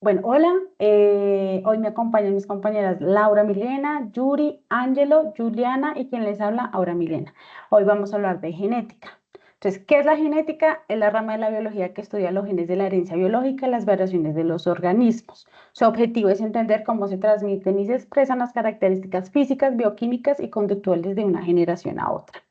Bueno, hola, hoy me acompañan mis compañeras Laura Milena, Yuri, Ángelo, Juliana y quien les habla, Aura Milena. Hoy vamos a hablar de genética. Entonces, ¿qué es la genética? Es la rama de la biología que estudia los genes de la herencia biológica y las variaciones de los organismos. Su objetivo es entender cómo se transmiten y se expresan las características físicas, bioquímicas y conductuales de una generación a otra.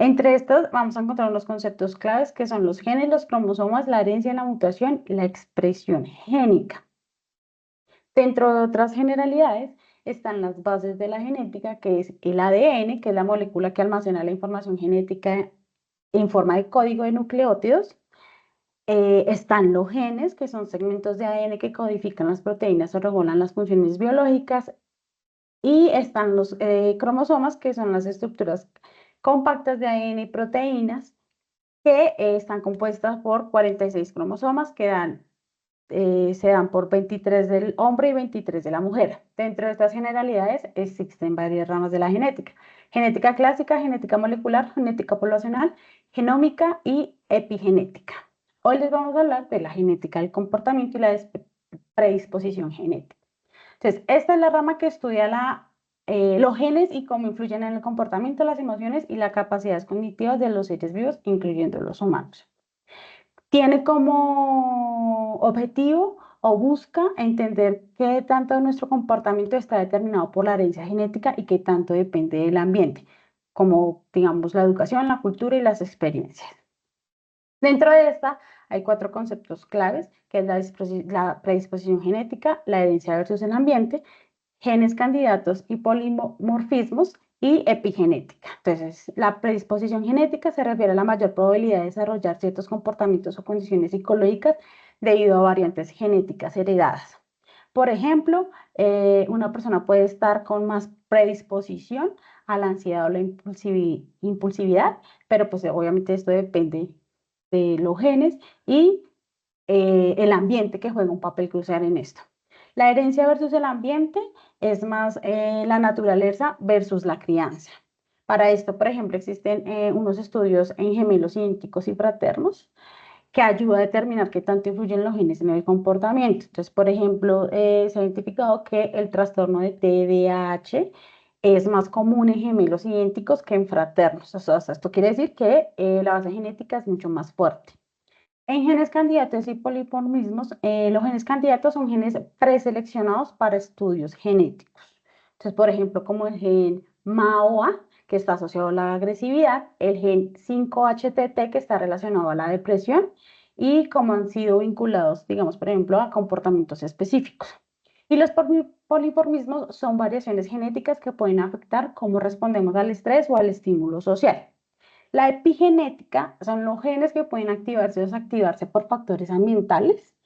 Entre estos vamos a encontrar unos conceptos claves que son los genes, los cromosomas, la herencia, la mutación y la expresión génica. Dentro de otras generalidades están las bases de la genética, que es el ADN, que es la molécula que almacena la información genética en forma de código de nucleótidos. Están los genes, que son segmentos de ADN que codifican las proteínas o regulan las funciones biológicas. Y están los cromosomas, que son las estructuras compactas de ADN y proteínas, que están compuestas por 46 cromosomas que se dan por 23 del hombre y 23 de la mujer. Dentro de estas generalidades existen varias ramas de la genética. Genética clásica, genética molecular, genética poblacional, genómica y epigenética. Hoy les vamos a hablar de la genética del comportamiento y la predisposición genética. Entonces, esta es la rama que estudia los genes y cómo influyen en el comportamiento, las emociones y las capacidades cognitivas de los seres vivos, incluyendo los humanos. Tiene como objetivo o busca entender qué tanto de nuestro comportamiento está determinado por la herencia genética y qué tanto depende del ambiente, como digamos la educación, la cultura y las experiencias. Dentro de esta hay 4 conceptos claves, que es la predisposición genética, la herencia versus el ambiente, genes candidatos y polimorfismos y epigenética. Entonces, la predisposición genética se refiere a la mayor probabilidad de desarrollar ciertos comportamientos o condiciones psicológicas debido a variantes genéticas heredadas. Por ejemplo, una persona puede estar con más predisposición a la ansiedad o la impulsividad, pero pues obviamente esto depende de los genes y el ambiente que juega un papel crucial en esto. La herencia versus el ambiente es más la naturaleza versus la crianza. Para esto, por ejemplo, existen unos estudios en gemelos idénticos y fraternos que ayuda a determinar qué tanto influyen los genes en el comportamiento. Entonces, por ejemplo, se ha identificado que el trastorno de TDAH es más común en gemelos idénticos que en fraternos. O sea, esto quiere decir que la base genética es mucho más fuerte. En genes candidatos y polimorfismos, los genes candidatos son genes preseleccionados para estudios genéticos. Entonces, por ejemplo, como el gen MAOA, que está asociado a la agresividad, el gen 5-HTT, que está relacionado a la depresión, y como han sido vinculados, digamos, por ejemplo, a comportamientos específicos. Y los polimorfismos son variaciones genéticas que pueden afectar cómo respondemos al estrés o al estímulo social. La epigenética son los genes que pueden activarse o desactivarse por factores ambientales,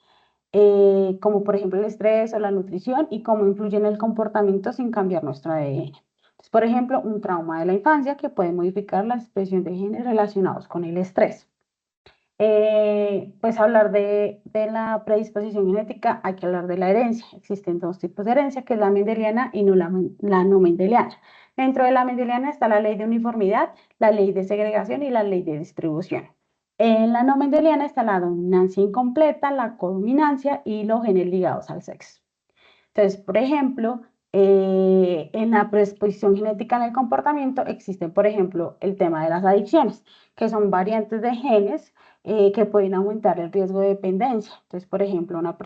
como por ejemplo el estrés o la nutrición, y cómo influyen en el comportamiento sin cambiar nuestro ADN. Entonces, por ejemplo, un trauma de la infancia que puede modificar la expresión de genes relacionados con el estrés. Pues hablar de la predisposición genética, hay que hablar de la herencia. Existen 2 tipos de herencia, que es la mendeliana y la no mendeliana. Dentro de la mendeliana está la ley de uniformidad, la ley de segregación y la ley de distribución. En la no mendeliana está la dominancia incompleta, la codominancia y los genes ligados al sexo. Entonces, por ejemplo, en la predisposición genética en el comportamiento existen, por ejemplo, el tema de las adicciones, que son variantes de genes que pueden aumentar el riesgo de dependencia. Entonces, por ejemplo, una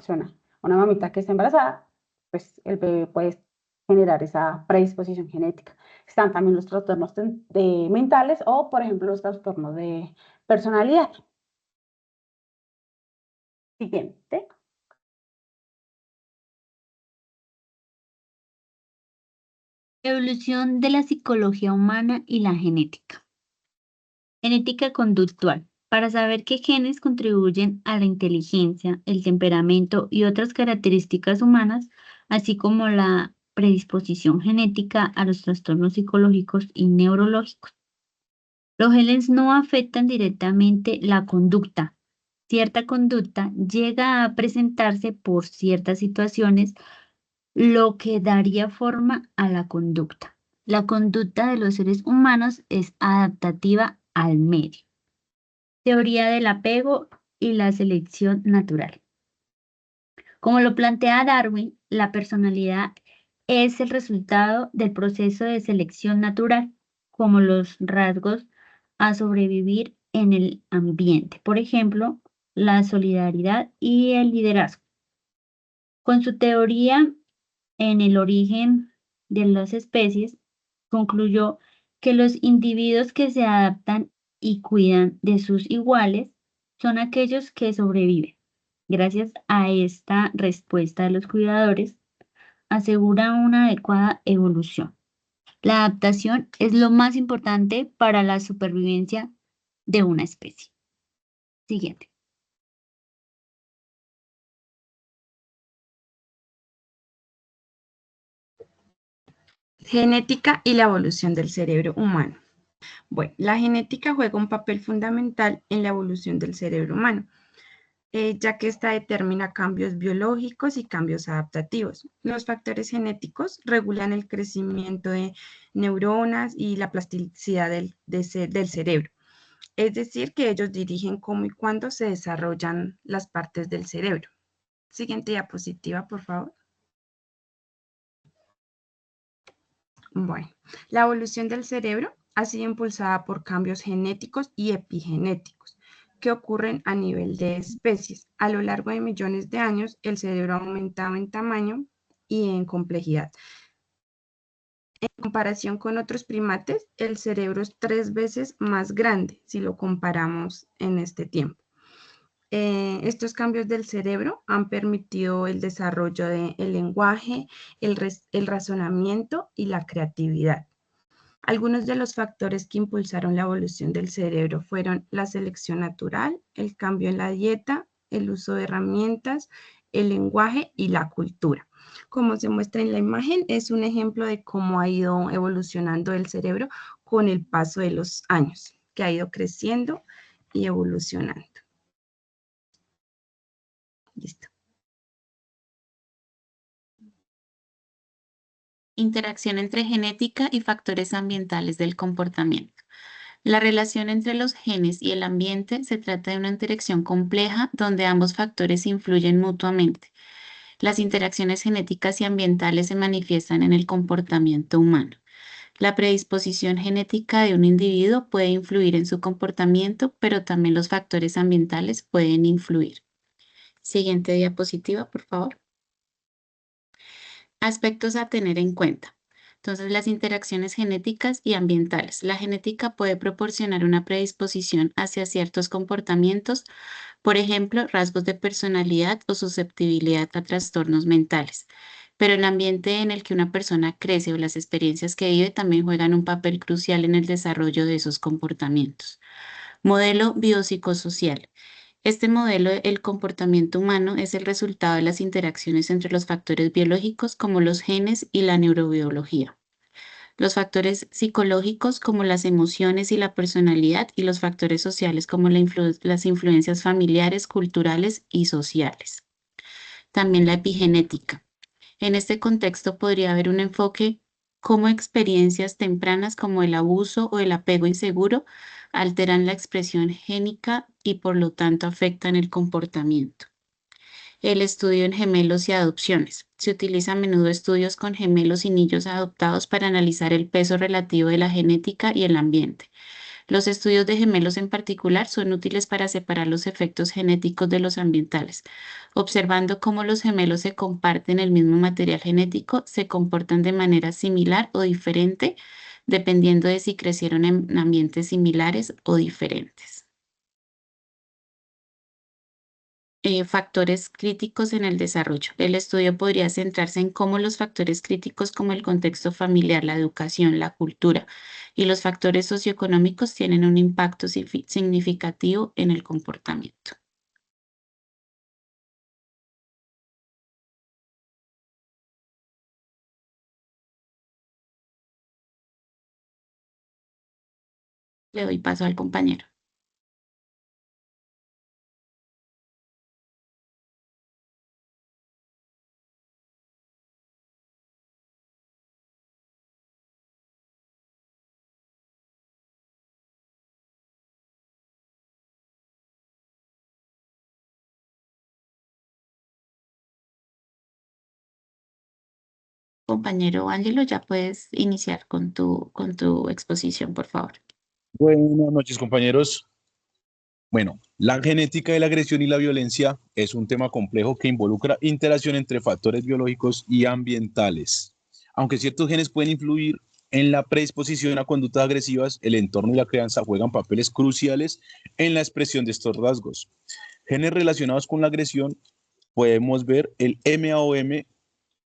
mamita que está embarazada, pues el bebé puede generar esa predisposición genética. Están también los trastornos mentales o, por ejemplo, los trastornos de personalidad. Siguiente. Evolución de la psicología humana y la genética. Genética conductual. Para saber qué genes contribuyen a la inteligencia, el temperamento y otras características humanas, así como la predisposición genética a los trastornos psicológicos y neurológicos. Los genes no afectan directamente la conducta. Cierta conducta llega a presentarse por ciertas situaciones, lo que daría forma a la conducta. La conducta de los seres humanos es adaptativa al medio. Teoría del apego y la selección natural. Como lo plantea Darwin, la personalidad es el resultado del proceso de selección natural, como los rasgos a sobrevivir en el ambiente. Por ejemplo, la solidaridad y el liderazgo. Con su teoría en el origen de las especies, concluyó que los individuos que se adaptan y cuidan de sus iguales son aquellos que sobreviven. Gracias a esta respuesta de los cuidadores, asegura una adecuada evolución. La adaptación es lo más importante para la supervivencia de una especie. Siguiente. Genética y la evolución del cerebro humano. Bueno, la genética juega un papel fundamental en la evolución del cerebro humano, ya que esta determina cambios biológicos y cambios adaptativos. Los factores genéticos regulan el crecimiento de neuronas y la plasticidad del cerebro. Es decir, que ellos dirigen cómo y cuándo se desarrollan las partes del cerebro. Siguiente diapositiva, por favor. Bueno, la evolución del cerebro ha sido impulsada por cambios genéticos y epigenéticos que ocurren a nivel de especies. A lo largo de millones de años, el cerebro ha aumentado en tamaño y en complejidad. En comparación con otros primates, el cerebro es 3 veces más grande si lo comparamos en este tiempo. Estos cambios del cerebro han permitido el desarrollo del lenguaje, el razonamiento y la creatividad. Algunos de los factores que impulsaron la evolución del cerebro fueron la selección natural, el cambio en la dieta, el uso de herramientas, el lenguaje y la cultura. Como se muestra en la imagen, es un ejemplo de cómo ha ido evolucionando el cerebro con el paso de los años, que ha ido creciendo y evolucionando. Listo. Interacción entre genética y factores ambientales del comportamiento. La relación entre los genes y el ambiente se trata de una interacción compleja donde ambos factores influyen mutuamente. Las interacciones genéticas y ambientales se manifiestan en el comportamiento humano. La predisposición genética de un individuo puede influir en su comportamiento, pero también los factores ambientales pueden influir. Siguiente diapositiva, por favor. Aspectos a tener en cuenta. Entonces, las interacciones genéticas y ambientales. La genética puede proporcionar una predisposición hacia ciertos comportamientos, por ejemplo, rasgos de personalidad o susceptibilidad a trastornos mentales. Pero el ambiente en el que una persona crece o las experiencias que vive también juegan un papel crucial en el desarrollo de esos comportamientos. Modelo biopsicosocial. Este modelo, el comportamiento humano, es el resultado de las interacciones entre los factores biológicos como los genes y la neurobiología. Los factores psicológicos como las emociones y la personalidad y los factores sociales como las influencias familiares, culturales y sociales. También la epigenética. En este contexto podría haber un enfoque cómo experiencias tempranas como el abuso o el apego inseguro alteran la expresión génica y por lo tanto afectan el comportamiento. El estudio en gemelos y adopciones. Se utiliza a menudo estudios con gemelos y niños adoptados para analizar el peso relativo de la genética y el ambiente. Los estudios de gemelos en particular son útiles para separar los efectos genéticos de los ambientales. Observando cómo los gemelos se comparten el mismo material genético, se comportan de manera similar o diferente, dependiendo de si crecieron en ambientes similares o diferentes. Factores críticos en el desarrollo. El estudio podría centrarse en cómo los factores críticos como el contexto familiar, la educación, la cultura y los factores socioeconómicos tienen un impacto significativo en el comportamiento. Le doy paso al compañero. compañero Ángelo, ya puedes iniciar con tu exposición, por favor. Buenas noches, compañeros. Bueno, la genética de la agresión y la violencia es un tema complejo que involucra interacción entre factores biológicos y ambientales. Aunque ciertos genes pueden influir en la predisposición a conductas agresivas, el entorno y la crianza juegan papeles cruciales en la expresión de estos rasgos. Genes relacionados con la agresión, podemos ver el MAOM,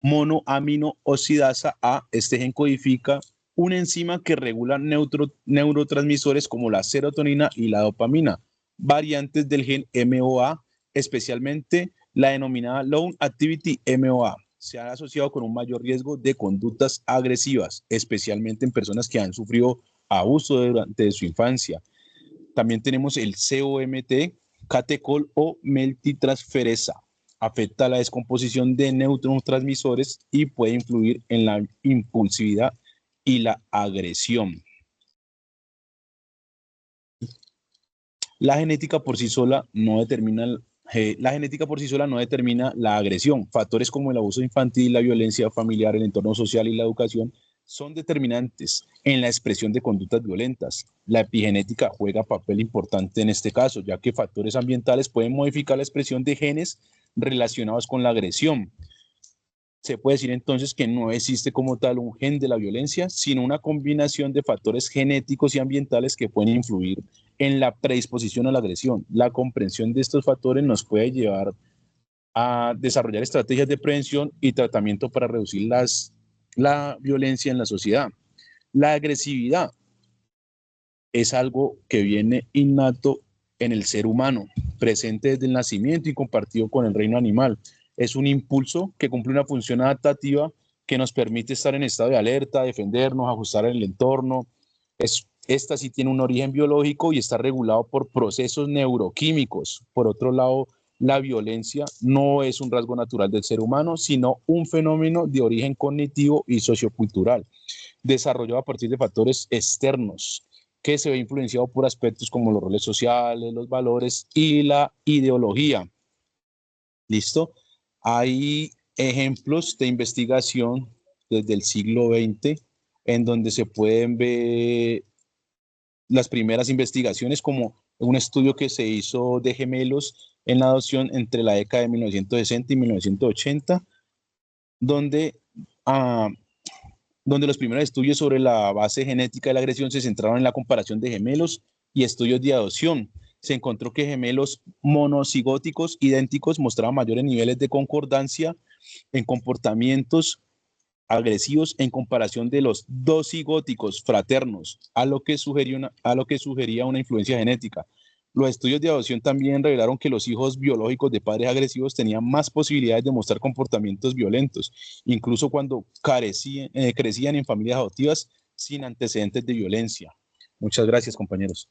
monoaminooxidasa A. Este gen codifica una enzima que regula neurotransmisores como la serotonina y la dopamina, variantes del gen MOA, especialmente la denominada Low Activity MOA. Se ha asociado con un mayor riesgo de conductas agresivas, especialmente en personas que han sufrido abuso durante su infancia. También tenemos el COMT, catecol o meltitransferasa. Afecta la descomposición de neurotransmisores y puede influir en la impulsividad y la agresión. La genética por sí sola no determina la agresión. Factores como el abuso infantil, la violencia familiar, el entorno social y la educación son determinantes en la expresión de conductas violentas. La epigenética juega papel importante en este caso, ya que factores ambientales pueden modificar la expresión de genes relacionados con la agresión. Se puede decir entonces que no existe como tal un gen de la violencia, sino una combinación de factores genéticos y ambientales que pueden influir en la predisposición a la agresión. La comprensión de estos factores nos puede llevar a desarrollar estrategias de prevención y tratamiento para reducir la violencia en la sociedad. La agresividad es algo que viene innato en el ser humano, presente desde el nacimiento y compartido con el reino animal. Es un impulso que cumple una función adaptativa que nos permite estar en estado de alerta, defendernos, ajustar el entorno. Esta sí tiene un origen biológico y está regulado por procesos neuroquímicos. Por otro lado, la violencia no es un rasgo natural del ser humano, sino un fenómeno de origen cognitivo y sociocultural, desarrollado a partir de factores externos, que se ve influenciado por aspectos como los roles sociales, los valores y la ideología. ¿Listo? Hay ejemplos de investigación desde el siglo XX en donde se pueden ver las primeras investigaciones, como un estudio que se hizo de gemelos en la adopción entre la década de 1960 y 1980, donde donde los primeros estudios sobre la base genética de la agresión se centraron en la comparación de gemelos y estudios de adopción. Se encontró que gemelos monocigóticos idénticos mostraban mayores niveles de concordancia en comportamientos agresivos en comparación de los dos cigóticos fraternos, a lo que sugería una influencia genética. Los estudios de adopción también revelaron que los hijos biológicos de padres agresivos tenían más posibilidades de mostrar comportamientos violentos, incluso cuando crecían en familias adoptivas sin antecedentes de violencia. Muchas gracias, compañeros.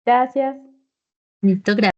Gracias. Listo, gracias.